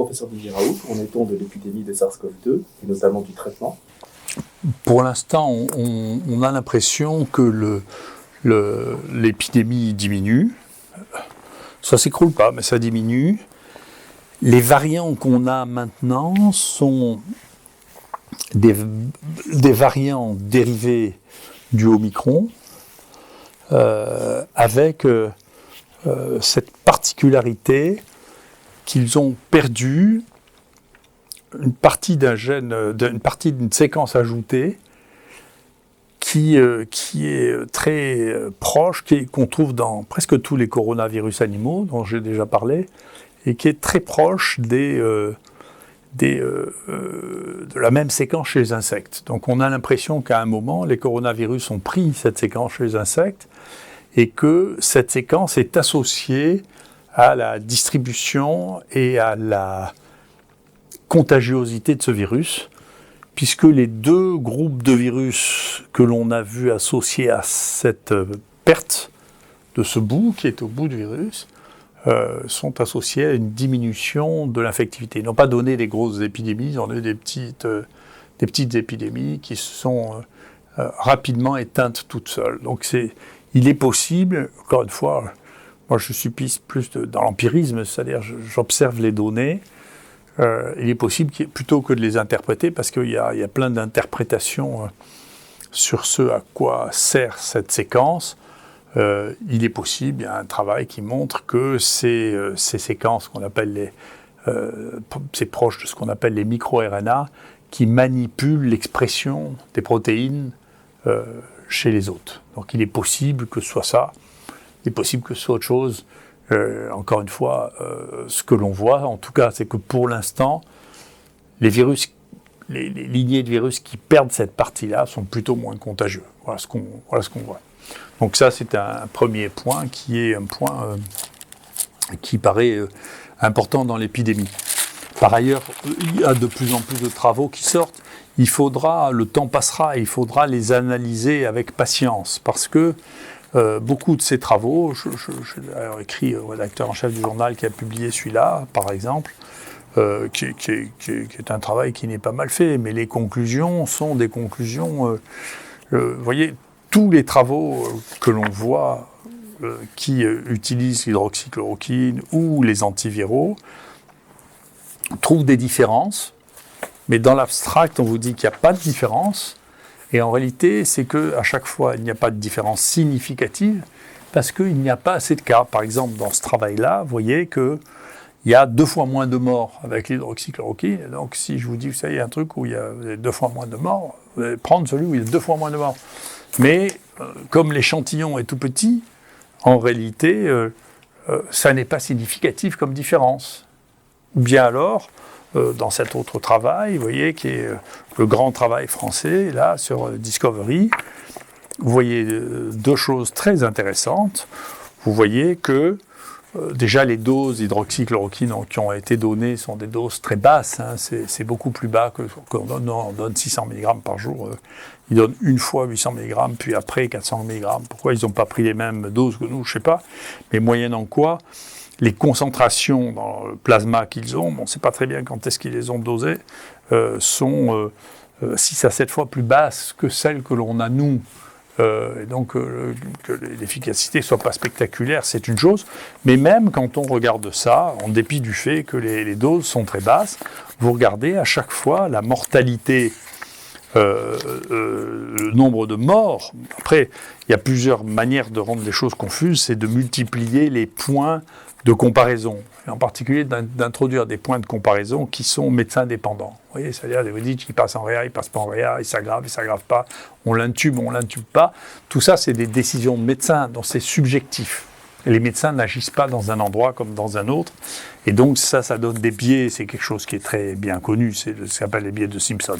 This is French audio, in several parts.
professeur Didier Raoult, en est-on de l'épidémie de SARS-CoV-2 et notamment du traitement? Pour l'instant, on a l'impression que l'épidémie diminue. Ça ne s'écroule pas, mais ça diminue. Les variants qu'on a maintenant sont des variants dérivés du Omicron, avec cette particularité qu'ils ont perdu une partie d'un gène, une partie d'une séquence ajoutée qui est très proche, qu'on trouve dans presque tous les coronavirus animaux dont j'ai déjà parlé, et qui est très proche de la même séquence chez les insectes. Donc on a l'impression qu'à un moment, les coronavirus ont pris cette séquence chez les insectes et que cette séquence est associée à la distribution et à la contagiosité de ce virus, puisque les deux groupes de virus que l'on a vus associés à cette perte de ce bout, qui est au bout du virus, sont associés à une diminution de l'infectivité. Ils n'ont pas donné des grosses épidémies, ils ont eu des petites épidémies qui se sont rapidement éteintes toutes seules. Donc il est possible, encore une fois, moi je suis plus dans l'empirisme, c'est-à-dire j'observe les données, il est possible, plutôt que de les interpréter, parce qu'il y a plein d'interprétations sur ce à quoi sert cette séquence, il est possible, il y a un travail qui montre que ces séquences qu'on appelle c'est proche de ce qu'on appelle les micro-RNA, qui manipulent l'expression des protéines chez les hôtes. Donc il est possible que ce soit ça, il est possible que ce soit autre chose. Encore une fois, ce que l'on voit, en tout cas, c'est que pour l'instant, les lignées de virus qui perdent cette partie-là sont plutôt moins contagieux. Voilà ce qu'on voit. Donc ça, c'est un premier point qui est un point qui paraît important dans l'épidémie. Par ailleurs, il y a de plus en plus de travaux qui sortent. Le temps passera, il faudra les analyser avec patience, parce que beaucoup de ces travaux, j'ai d'ailleurs écrit au rédacteur en chef du journal qui a publié celui-là, par exemple, qui est un travail qui n'est pas mal fait, mais les conclusions sont des conclusions... vous voyez, tous les travaux que l'on voit qui utilisent l'hydroxychloroquine ou les antiviraux trouvent des différences, mais dans l'abstract, on vous dit qu'il n'y a pas de différence. Et en réalité, c'est qu'à chaque fois, il n'y a pas de différence significative parce qu'il n'y a pas assez de cas. Par exemple, dans ce travail-là, vous voyez qu'il y a 2 fois moins de morts avec l'hydroxychloroquine. Et donc, si je vous dis, vous savez, un truc où il y a 2 fois moins de morts, vous allez prendre celui où il y a 2 fois moins de morts. Mais comme l'échantillon est tout petit, en réalité, ça n'est pas significatif comme différence. Ou bien alors... dans cet autre travail, vous voyez, qui est le grand travail français, là, sur Discovery, vous voyez 2 choses très intéressantes. Vous voyez que, déjà, les doses d'hydroxychloroquine qui ont été données sont des doses très basses. Hein, c'est beaucoup plus bas qu'on donne. Non, on donne 600 mg par jour. Ils donnent une fois 800 mg, puis après 400 mg. Pourquoi ils n'ont pas pris les mêmes doses que nous, je ne sais pas. Mais moyennant quoi, les concentrations dans le plasma qu'ils ont, on ne sait pas très bien quand est-ce qu'ils les ont dosées, sont 6 à 7 fois plus basses que celles que l'on a nous. Et donc que l'efficacité ne soit pas spectaculaire, c'est une chose. Mais même quand on regarde ça, en dépit du fait que les doses sont très basses, vous regardez à chaque fois la mortalité, le nombre de morts. Après, il y a plusieurs manières de rendre les choses confuses, c'est de multiplier les points de comparaison, et en particulier d'introduire des points de comparaison qui sont médecins dépendants. Vous voyez, c'est-à-dire, vous dites qu'il passe en réa, il passe pas en réa, il s'aggrave pas, on l'intube pas. Tout ça, c'est des décisions de médecins, donc c'est subjectif. Et les médecins n'agissent pas dans un endroit comme dans un autre, et donc ça donne des biais, c'est quelque chose qui est très bien connu, c'est ce qu'on appelle les biais de Simpson.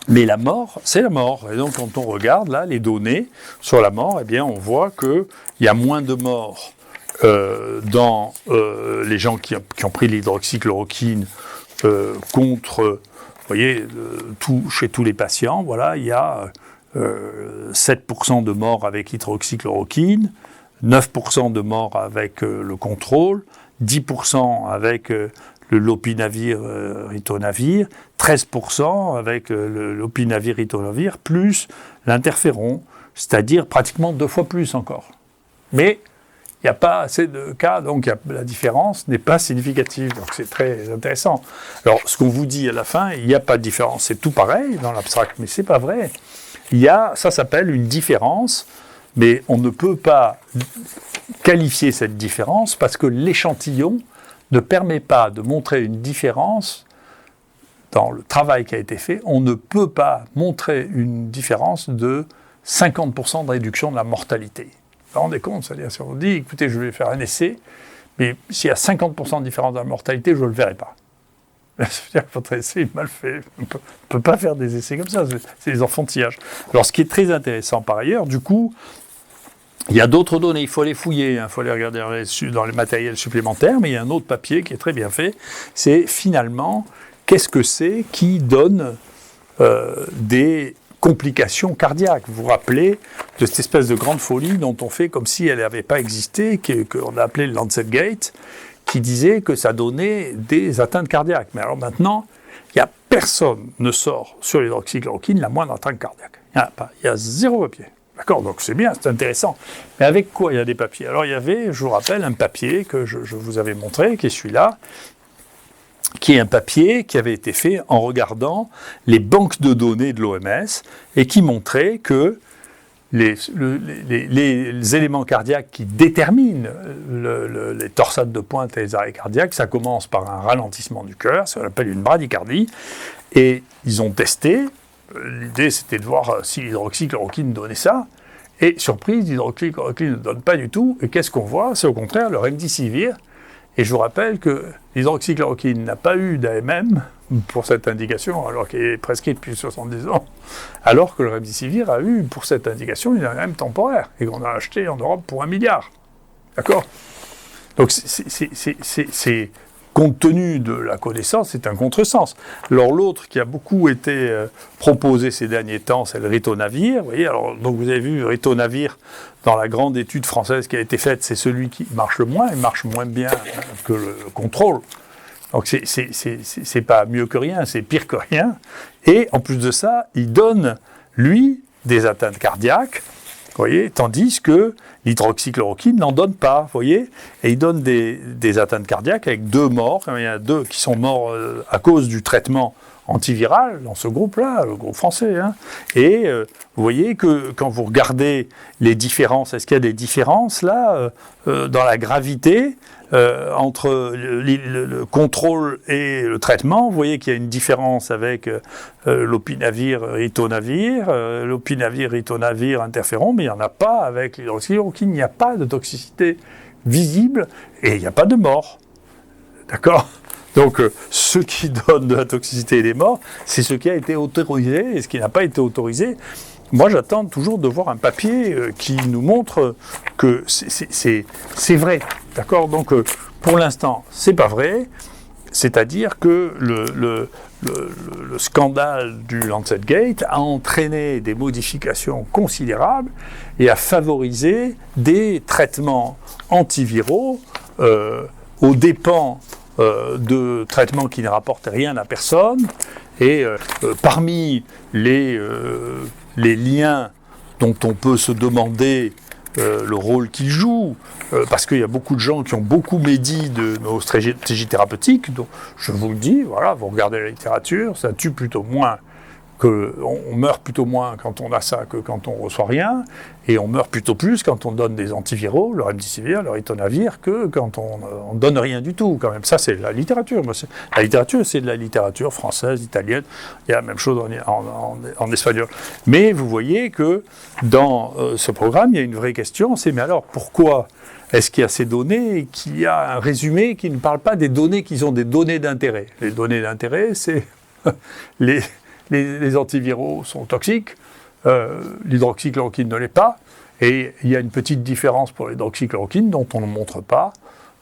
Mais la mort, c'est la mort. Et donc, quand on regarde là les données sur la mort, eh bien, on voit qu'il y a moins de morts dans les gens qui ont pris l'hydroxychloroquine contre, vous voyez, chez tous les patients. Voilà, il y a 7% de morts avec l'hydroxychloroquine, 9% de morts avec le contrôle. 10% avec le lopinavir, ritonavir, 13% avec le lopinavir, ritonavir, plus l'interféron, c'est-à-dire pratiquement 2 fois plus encore. Mais il n'y a pas assez de cas, donc la différence n'est pas significative. Donc c'est très intéressant. Alors, ce qu'on vous dit à la fin, il n'y a pas de différence. C'est tout pareil dans l'abstract, mais ce n'est pas vrai. Ça s'appelle une différence, mais on ne peut pas qualifier cette différence parce que l'échantillon ne permet pas de montrer une différence dans le travail qui a été fait. On ne peut pas montrer une différence de 50% de réduction de la mortalité. Vous vous rendez compte, c'est-à-dire si on dit, écoutez, je vais faire un essai, mais s'il y a 50% de différence dans la mortalité, je ne le verrai pas. Ça veut dire que votre essai est mal fait. On ne peut pas faire des essais comme ça, c'est des enfantillages. Alors ce qui est très intéressant par ailleurs, du coup, il y a d'autres données, il faut les fouiller, il faut les regarder dans les matériels supplémentaires, mais il y a un autre papier qui est très bien fait, c'est finalement, qu'est-ce que c'est qui donne des complications cardiaques. Vous vous rappelez de cette espèce de grande folie dont on fait comme si elle n'avait pas existé, qu'on a appelé le Lancet Gate, qui disait que ça donnait des atteintes cardiaques. Mais alors maintenant, personne ne sort sur l'hydroxychloroquine la moindre atteinte cardiaque. Il n'y en a pas. Il y a 0 papier. D'accord, donc c'est bien, c'est intéressant. Mais avec quoi il y a des papiers? Alors il y avait, je vous rappelle, un papier que je vous avais montré, qui est celui-là, qui est un papier qui avait été fait en regardant les banques de données de l'OMS et qui montrait que les éléments cardiaques qui déterminent les torsades de pointe et les arrêts cardiaques, ça commence par un ralentissement du cœur, ça s'appelle une bradycardie, et ils ont testé, l'idée c'était de voir si l'hydroxychloroquine donnait ça, et surprise, l'hydroxychloroquine ne donne pas du tout, et qu'est-ce qu'on voit? C'est au contraire le remdesivir. Et je vous rappelle que l'hydroxychloroquine n'a pas eu d'AMM pour cette indication, alors qu'elle est prescrite depuis 70 ans, alors que le remdesivir a eu pour cette indication une AMM temporaire, et qu'on a acheté en Europe pour 1 milliard. D'accord? Donc c'est compte tenu de la connaissance, c'est un contresens. Alors l'autre qui a beaucoup été proposé ces derniers temps, c'est le ritonavir. Vous voyez, alors donc vous avez vu ritonavir dans la grande étude française qui a été faite, c'est celui qui marche le moins, il marche moins bien que le contrôle. Donc c'est pas mieux que rien, c'est pire que rien. Et en plus de ça, il donne lui des atteintes cardiaques. Vous voyez, tandis que l'hydroxychloroquine n'en donne pas, vous voyez, et il donne des atteintes cardiaques avec 2 morts. Il y en a 2 qui sont morts à cause du traitement antiviral dans ce groupe-là, le groupe français. Hein. Et vous voyez que quand vous regardez les différences, est-ce qu'il y a des différences là dans la gravité entre le contrôle et le traitement? Vous voyez qu'il y a une différence avec l'opinavir, ritonavir, interféron, mais il n'y en a pas avec l'hydroxychloroquine. Il n'y a pas de toxicité visible et il n'y a pas de mort. D'accord? Donc, ce qui donne de la toxicité et des morts, c'est ce qui a été autorisé et ce qui n'a pas été autorisé. Moi, j'attends toujours de voir un papier qui nous montre que c'est vrai. D'accord? Donc, pour l'instant, c'est pas vrai. C'est-à-dire que le scandale du Lancet Gate a entraîné des modifications considérables et a favorisé des traitements antiviraux aux dépens de traitements qui ne rapportent rien à personne. Et parmi les liens dont on peut se demander le rôle qu'ils jouent, parce qu'il y a beaucoup de gens qui ont beaucoup médit de nos stratégies thérapeutiques, donc je vous le dis, voilà, vous regardez la littérature, ça tue plutôt moins, on meurt plutôt moins quand on a ça que quand on reçoit rien, et on meurt plutôt plus quand on donne des antiviraux, le remdesivir, le ritonavir, que quand on donne rien du tout, quand même. Ça, c'est la littérature. La littérature, c'est de la littérature française, italienne, il y a la même chose en espagnol. Mais vous voyez que dans ce programme, il y a une vraie question, c'est mais alors pourquoi est-ce qu'il y a ces données et qu'il y a un résumé qui ne parle pas des données qui sont des données d'intérêt? Les données d'intérêt, c'est les antiviraux sont toxiques, l'hydroxychloroquine ne l'est pas, et il y a une petite différence pour l'hydroxychloroquine dont on ne montre pas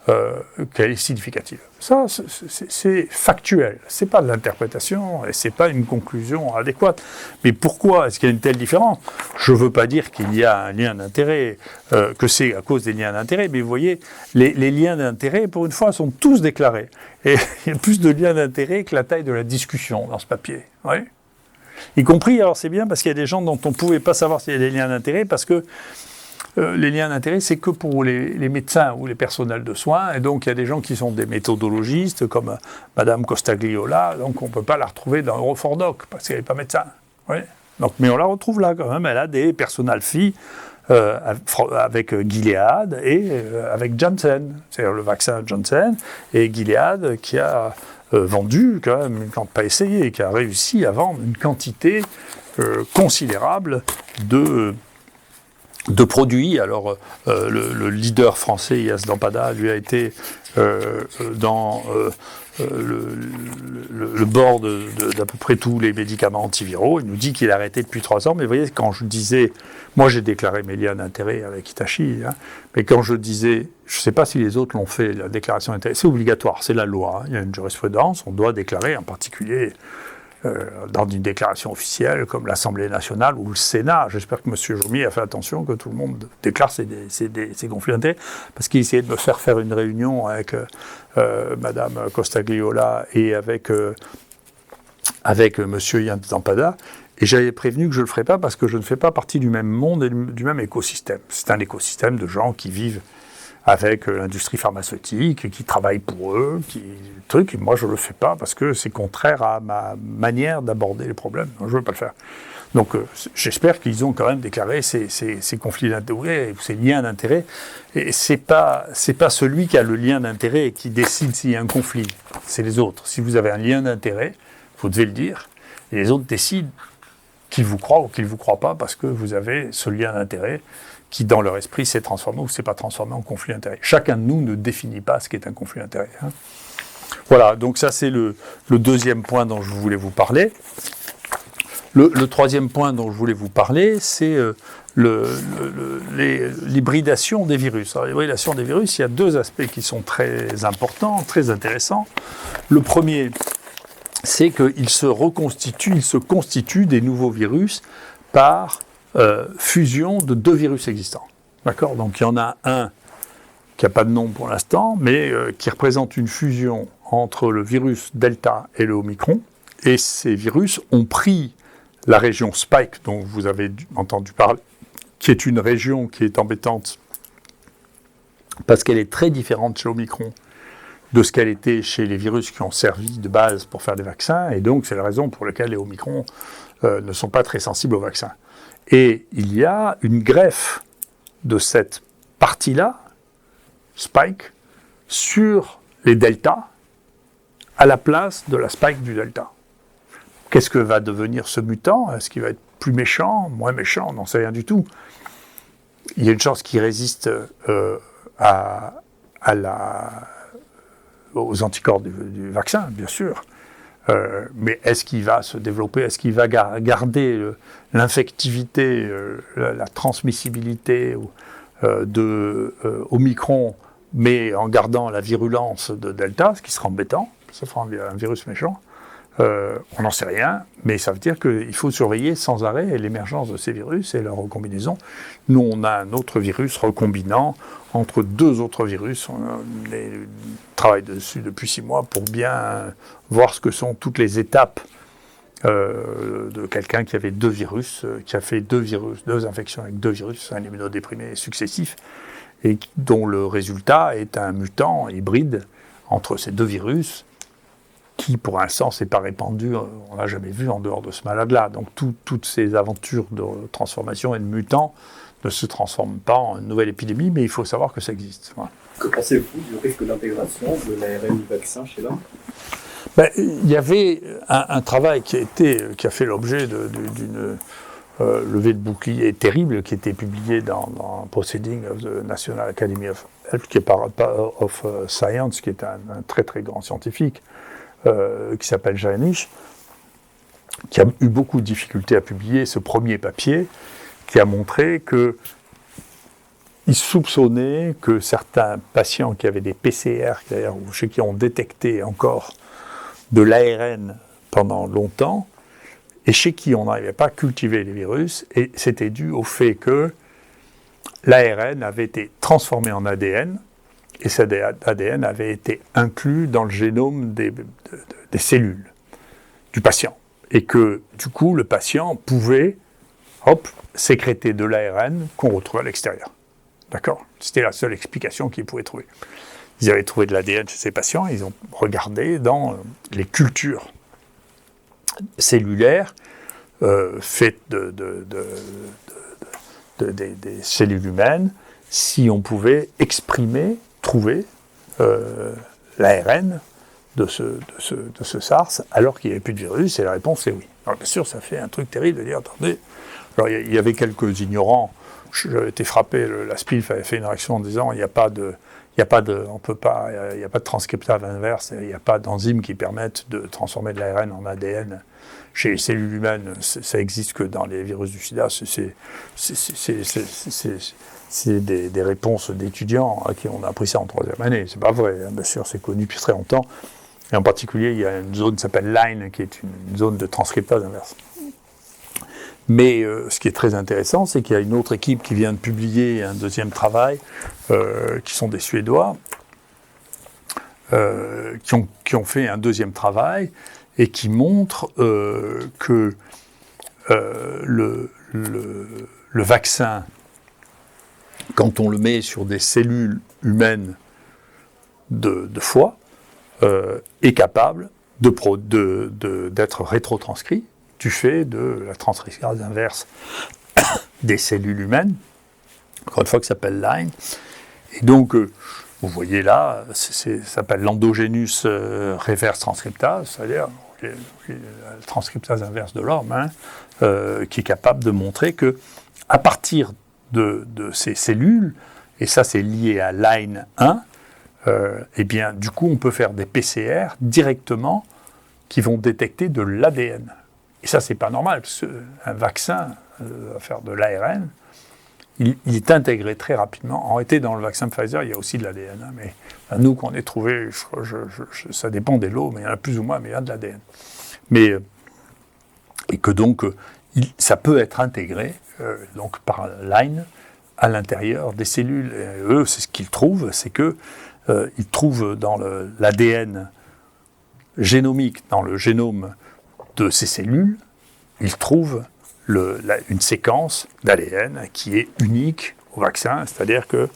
qu'elle est significative. Ça, c'est factuel. C'est pas de l'interprétation et c'est pas une conclusion adéquate. Mais pourquoi est-ce qu'il y a une telle différence? Je veux pas dire qu'il y a un lien d'intérêt, que c'est à cause des liens d'intérêt, mais vous voyez, les liens d'intérêt, pour une fois, sont tous déclarés. Et il y a plus de liens d'intérêt que la taille de la discussion dans ce papier. Oui. Y compris, alors c'est bien parce qu'il y a des gens dont on ne pouvait pas savoir s'il y a des liens d'intérêt, parce que les liens d'intérêt, c'est que pour les médecins ou les personnels de soins, et donc il y a des gens qui sont des méthodologistes, comme Madame Costagliola, donc on ne peut pas la retrouver dans Eurofordoc, parce qu'elle n'est pas médecin. Oui. Donc, mais on la retrouve là quand même, elle a des personnel filles avec Gilead et avec Janssen, c'est-à-dire le vaccin Janssen, et Gilead qui a vendu, quand même, pas essayé, qui a réussi à vendre une quantité considérable de produits. Alors, le leader français, Yasdampada, lui a été dans le board d'à peu près tous les médicaments antiviraux. Il nous dit qu'il a arrêté depuis 3 ans. Mais vous voyez, quand je disais... Moi, j'ai déclaré mes liens d'intérêt avec Hitachi. Hein, mais quand je disais... Je ne sais pas si les autres l'ont fait, la déclaration d'intérêt. C'est obligatoire, c'est la loi. Hein, il y a une jurisprudence. On doit déclarer, en particulier... dans une déclaration officielle comme l'Assemblée nationale ou le Sénat. J'espère que M. Jomier a fait attention que tout le monde déclare ses conflits d'intérêts, parce qu'il essayait de me faire une réunion avec Mme Costagliola et avec M. Yasdampada, et j'avais prévenu que je ne le ferais pas parce que je ne fais pas partie du même monde et du même écosystème. C'est un écosystème de gens qui vivent avec l'industrie pharmaceutique, qui travaillent pour eux, et moi je ne le fais pas parce que c'est contraire à ma manière d'aborder les problèmes. Je ne veux pas le faire. Donc j'espère qu'ils ont quand même déclaré ces conflits d'intérêt, ces liens d'intérêt. Et c'est pas celui qui a le lien d'intérêt qui décide s'il y a un conflit, c'est les autres. Si vous avez un lien d'intérêt, vous devez le dire, et les autres décident qu'ils vous croient ou qu'ils ne vous croient pas parce que vous avez ce lien d'intérêt qui, dans leur esprit, s'est transformé ou ne s'est pas transformé en conflit d'intérêt. Chacun de nous ne définit pas ce qu'est un conflit d'intérêt. Hein. Voilà, donc ça c'est le deuxième point dont je voulais vous parler. Le troisième point dont je voulais vous parler, c'est l'hybridation des virus. Alors, l'hybridation des virus, il y a 2 aspects qui sont très importants, très intéressants. Le premier, c'est qu'il se constitue des nouveaux virus par fusion de 2 virus existants. D'accord ? Donc il y en a un qui n'a pas de nom pour l'instant, mais qui représente une fusion entre le virus Delta et le Omicron. Et ces virus ont pris la région Spike, dont vous avez entendu parler, qui est une région qui est embêtante parce qu'elle est très différente chez Omicron de ce qu'elle était chez les virus qui ont servi de base pour faire des vaccins. Et donc c'est la raison pour laquelle les Omicron ne sont pas très sensibles aux vaccins. Et il y a une greffe de cette partie-là, Spike, sur les deltas, à la place de la Spike du delta. Qu'est-ce que va devenir ce mutant ? Est-ce qu'il va être plus méchant, moins méchant ? On n'en sait rien du tout. Il y a une chance qu'il résiste aux anticorps du vaccin, bien sûr. Mais est-ce qu'il va se développer ? Est-ce qu'il va garder l'infectivité, la transmissibilité de Omicron, mais en gardant la virulence de Delta, ce qui sera embêtant, ça fera un virus méchant. On n'en sait rien, mais ça veut dire qu'il faut surveiller sans arrêt l'émergence de ces virus et leur recombinaison. Nous, on a un autre virus recombinant entre 2 autres virus. On travaille dessus depuis 6 mois pour bien voir ce que sont toutes les étapes de quelqu'un qui avait 2 virus, qui a fait 2 infections avec 2 virus, un immunodéprimé successif, et dont le résultat est un mutant hybride entre ces 2 virus, qui pour l'instant s'est pas répandu, on n'a jamais vu en dehors de ce malade-là. Donc toutes ces aventures de transformation et de mutants ne se transforment pas en une nouvelle épidémie, mais il faut savoir que ça existe. Voilà. Que pensez-vous du risque d'intégration de l'ARN du vaccin chez l'homme ? Il y avait un travail qui a fait l'objet d'une levée de bouclier terrible, qui était publié dans Proceedings of the National Academy of Health, qui est of Science, qui est un très très grand scientifique, qui s'appelle Jaenisch, qui a eu beaucoup de difficultés à publier ce premier papier, qui a montré que ils soupçonnaient que certains patients qui avaient des PCR, d'ailleurs, ou ceux qui ont détecté encore de l'ARN pendant longtemps, et chez qui on n'arrivait pas à cultiver les virus, et c'était dû au fait que l'ARN avait été transformé en ADN, et cet ADN avait été inclus dans le génome des cellules du patient. Et que, du coup, le patient pouvait, sécréter de l'ARN qu'on retrouvait à l'extérieur. D'accord ? C'était la seule explication qu'ils pouvaient trouver. Ils avaient trouvé de l'ADN chez ces patients, ils ont regardé dans les cultures cellulaires faites des cellules humaines, si on pouvait trouver l'ARN de ce SARS, alors qu'il n'y avait plus de virus, et la réponse est oui. Alors bien sûr, ça fait un truc terrible de dire, attendez, alors il y avait quelques ignorants, j'avais été frappé, la SPILF avait fait une réaction en disant, il n'y a pas de transcriptase inverse, il n'y a pas d'enzymes qui permettent de transformer de l'ARN en ADN chez les cellules humaines, ça existe que dans les virus du sida, c'est des réponses d'étudiants à qui on a appris ça en 3e année. C'est pas vrai, hein, bien sûr, c'est connu depuis très longtemps. Et en particulier, il y a une zone qui s'appelle LINE, qui est une zone de transcriptase inverse. Mais ce qui est très intéressant, c'est qu'il y a une autre équipe qui vient de publier un deuxième travail, qui sont des Suédois, qui ont fait un deuxième travail et qui montrent que le vaccin, quand on le met sur des cellules humaines de foie, est capable d'être rétrotranscrit du fait de la transcriptase inverse des cellules humaines, encore une fois, qui s'appelle LINE. Et donc, vous voyez là, ça s'appelle l'endogénus reverse transcriptase, c'est-à-dire la transcriptase inverse de l'homme, qui est capable de montrer que à partir de ces cellules, et ça c'est lié à LINE 1, et bien du coup on peut faire des PCR directement qui vont détecter de l'ADN. Et ça c'est pas normal, parce qu'un vaccin va faire de l'ARN, il est intégré très rapidement. En réalité, dans le vaccin Pfizer, il y a aussi de l'ADN, mais nous qu'on ait trouvé, ça dépend des lots, mais il y en a plus ou moins, mais il y a de l'ADN. Et que donc ça peut être intégré donc par LINE à l'intérieur des cellules. Et eux, c'est ce qu'ils trouvent, c'est que ils trouvent dans l'ADN génomique, dans le génome de ces cellules, ils trouvent une séquence d'ADN qui est unique au vaccin, c'est-à-dire qu'ils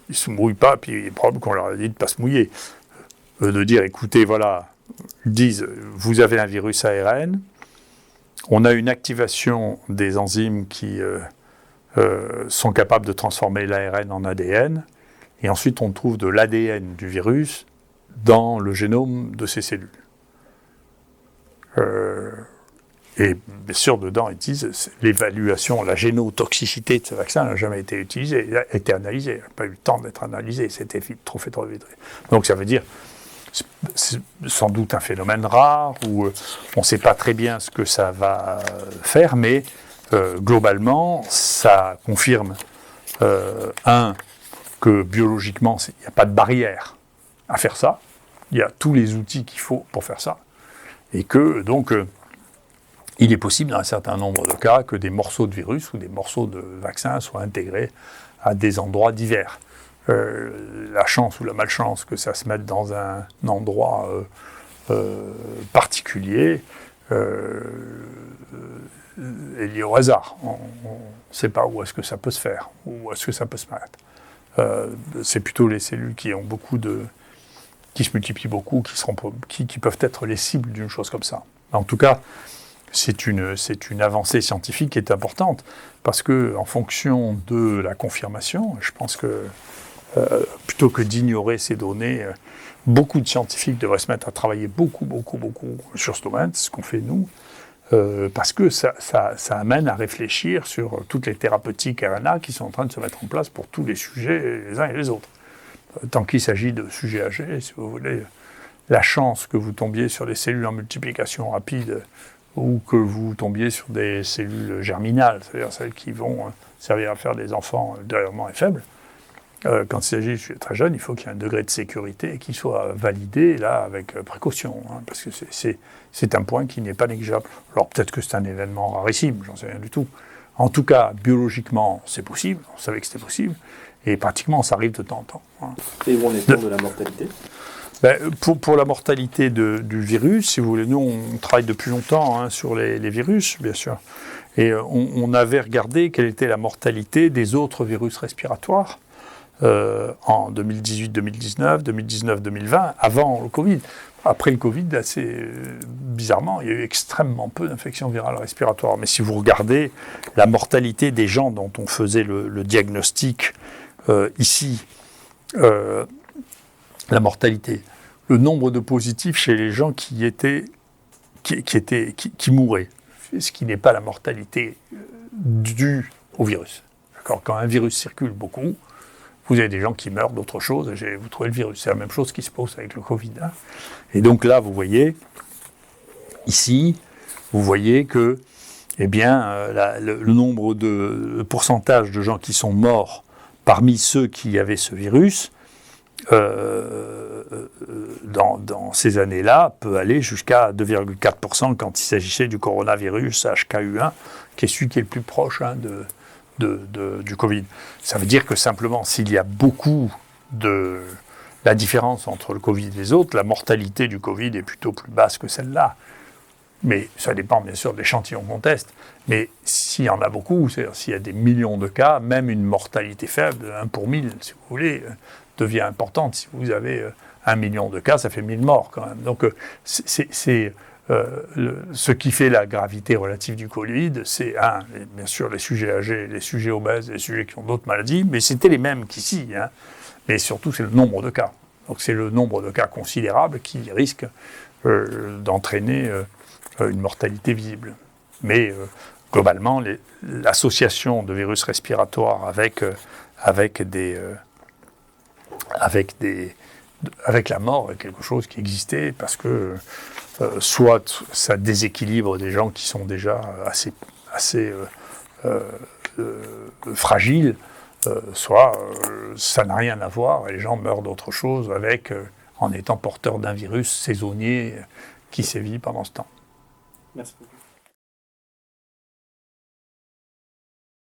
ne se mouillent pas, puis il est probable qu'on leur a dit de ne pas se mouiller. De dire, écoutez, voilà, ils disent, vous avez un virus ARN, on a une activation des enzymes qui sont capables de transformer l'ARN en ADN, et ensuite on trouve de l'ADN du virus dans le génome de ces cellules. Et bien sûr, dedans, ils disent l'évaluation, la génotoxicité de ce vaccin n'a jamais été utilisée, a été analysée, n'a pas eu le temps d'être analysée, c'était trop vite. Donc ça veut dire, c'est sans doute un phénomène rare, où on ne sait pas très bien ce que ça va faire, mais globalement, ça confirme, que biologiquement, il n'y a pas de barrière à faire ça, il y a tous les outils qu'il faut pour faire ça, et que donc il est possible dans un certain nombre de cas que des morceaux de virus ou des morceaux de vaccin soient intégrés à des endroits divers. La chance ou la malchance que ça se mette dans un endroit particulier est liée au hasard. On ne sait pas où est-ce que ça peut se faire, où est-ce que ça peut se mettre. C'est plutôt les cellules qui se multiplient beaucoup, qui peuvent être les cibles d'une chose comme ça. En tout cas, c'est une avancée scientifique qui est importante, parce que en fonction de la confirmation, je pense que plutôt que d'ignorer ces données, beaucoup de scientifiques devraient se mettre à travailler beaucoup sur ce domaine, c'est ce qu'on fait nous, parce que ça amène à réfléchir sur toutes les thérapeutiques RNA qui sont en train de se mettre en place pour tous les sujets, les uns et les autres. Tant qu'il s'agit de sujets âgés, si vous voulez, la chance que vous tombiez sur des cellules en multiplication rapide ou que vous tombiez sur des cellules germinales, c'est-à-dire celles qui vont servir à faire des enfants ultérieurement et faibles. Quand il s'agit de très jeune, il faut qu'il y ait un degré de sécurité qui soit validé, là, avec précaution, parce que c'est un point qui n'est pas négligeable. Alors peut-être que c'est un événement rarissime, j'en sais rien du tout. En tout cas, biologiquement, c'est possible, on savait que c'était possible, et pratiquement, ça arrive de temps en temps. Et où en est-on de la mortalité ? Pour la mortalité du virus, si vous voulez, nous, on travaille depuis longtemps sur les virus, bien sûr, et on avait regardé quelle était la mortalité des autres virus respiratoires, en 2018, 2019, 2019, 2020, avant le Covid. Après le Covid, assez bizarrement, il y a eu extrêmement peu d'infections virales respiratoires. Mais si vous regardez la mortalité des gens dont on faisait le diagnostic ici, la mortalité, le nombre de positifs chez les gens qui mouraient, ce qui n'est pas la mortalité due au virus. D'accord ? Quand un virus circule beaucoup, vous avez des gens qui meurent d'autre chose, et vous trouvez le virus. C'est la même chose qui se pose avec le Covid. Et donc là, vous voyez, ici, vous voyez que, eh bien, le pourcentage de gens qui sont morts parmi ceux qui avaient ce virus, dans ces années-là, peut aller jusqu'à 2,4% quand il s'agissait du coronavirus HKU1, qui est celui qui est le plus proche du Covid. Ça veut dire que simplement, s'il y a beaucoup de la différence entre le Covid et les autres, la mortalité du Covid est plutôt plus basse que celle-là. Mais ça dépend bien sûr de l'échantillon qu'on teste. Mais s'il y en a beaucoup, c'est-à-dire s'il y a des millions de cas, même une mortalité faible, 1 pour 1000, si vous voulez, devient importante. Si vous avez 1 million de cas, ça fait 1000 morts quand même. Donc ce qui fait la gravité relative du Covid, c'est bien sûr les sujets âgés, les sujets obèses, les sujets qui ont d'autres maladies, mais c'était les mêmes qu'ici. Mais surtout, c'est le nombre de cas. Donc c'est le nombre de cas considérable qui risque d'entraîner une mortalité visible. Mais globalement, l'association de virus respiratoires avec la mort est quelque chose qui existait parce que soit ça déséquilibre des gens qui sont déjà assez fragiles, soit ça n'a rien à voir et les gens meurent d'autre chose en étant porteurs d'un virus saisonnier qui sévit pendant ce temps. Merci beaucoup.